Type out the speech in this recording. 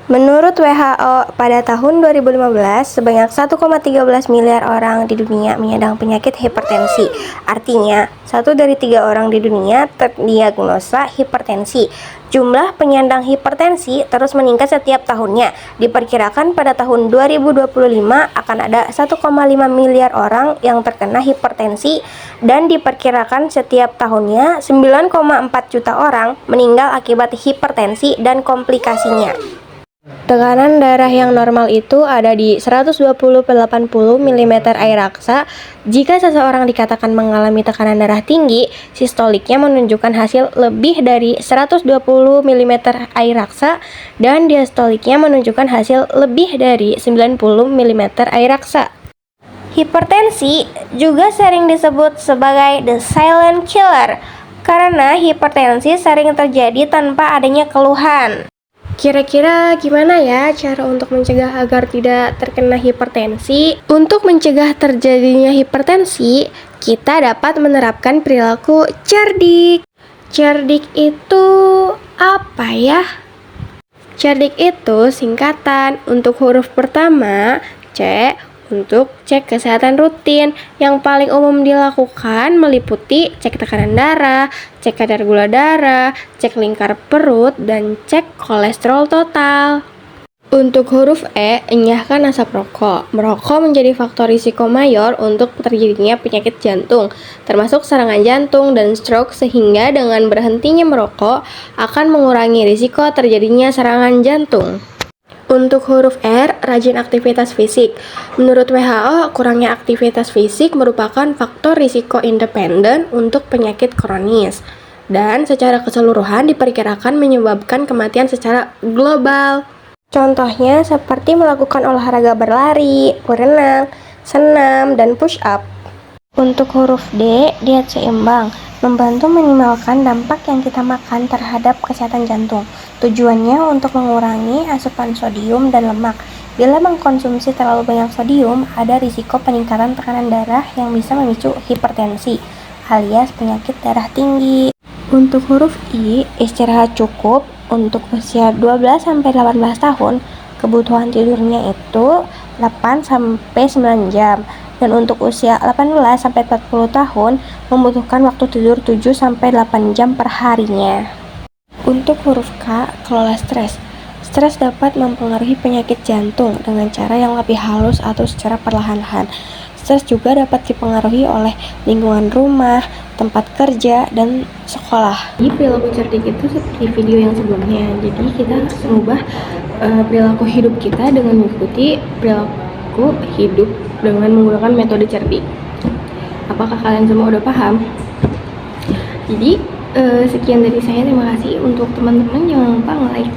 Menurut WHO, pada tahun 2015, sebanyak 1,13 miliar orang di dunia menyandang penyakit hipertensi. Artinya, 1 dari 3 orang di dunia terdiagnosa hipertensi. Jumlah penyandang hipertensi terus meningkat setiap tahunnya. Diperkirakan pada tahun 2025 akan ada 1,5 miliar orang yang terkena hipertensi dan diperkirakan setiap tahunnya 9,4 juta orang meninggal akibat hipertensi dan komplikasinya. Tekanan darah yang normal itu ada di 120/80 mm air raksa. Jika seseorang dikatakan mengalami tekanan darah tinggi, sistoliknya menunjukkan hasil lebih dari 120 mm air raksa dan diastoliknya menunjukkan hasil lebih dari 90 mm air raksa. Hipertensi juga sering disebut sebagai the silent killer karena hipertensi sering terjadi tanpa adanya keluhan. Kira-kira gimana ya cara untuk mencegah agar tidak terkena hipertensi? Untuk mencegah terjadinya hipertensi, kita dapat menerapkan perilaku cerdik. Cerdik itu apa ya? Cerdik itu singkatan untuk huruf pertama, C, untuk cek kesehatan rutin. Yang paling umum dilakukan meliputi cek tekanan darah, cek kadar gula darah, cek lingkar perut, dan cek kolesterol total. Untuk huruf E, enyahkan asap rokok. Merokok menjadi faktor risiko mayor untuk terjadinya penyakit jantung, termasuk serangan jantung dan stroke, sehingga dengan berhentinya merokok akan mengurangi risiko terjadinya serangan jantung. Untuk huruf R, rajin aktivitas fisik. Menurut WHO, kurangnya aktivitas fisik merupakan faktor risiko independen untuk penyakit kronis dan secara keseluruhan diperkirakan menyebabkan kematian secara global. Contohnya seperti melakukan olahraga berlari, berenang, senam, dan push up. Untuk huruf D, diet seimbang, membantu minimalkan dampak yang kita makan terhadap kesehatan jantung. Tujuannya untuk mengurangi asupan sodium dan lemak. Bila mengkonsumsi terlalu banyak sodium, ada risiko peningkatan tekanan darah yang bisa memicu hipertensi, alias penyakit darah tinggi. Untuk huruf I, istirahat cukup. Untuk usia 12-18 tahun, kebutuhan tidurnya itu 8-9 jam. Dan untuk usia 18-40 tahun membutuhkan waktu tidur 7-8 jam per harinya. Untuk huruf K, kelola stres. Stres dapat mempengaruhi penyakit jantung dengan cara yang lebih halus atau secara perlahan-lahan. Stres juga dapat dipengaruhi oleh lingkungan rumah, tempat kerja, dan sekolah. Jadi perilaku cerdik itu seperti video yang sebelumnya. Jadi kita harus mengubah perilaku hidup kita dengan mengikuti perilaku hidup dengan menggunakan metode cerdik. Apakah kalian semua udah paham? Jadi sekian dari saya, terima kasih. Untuk teman-teman jangan lupa nge-like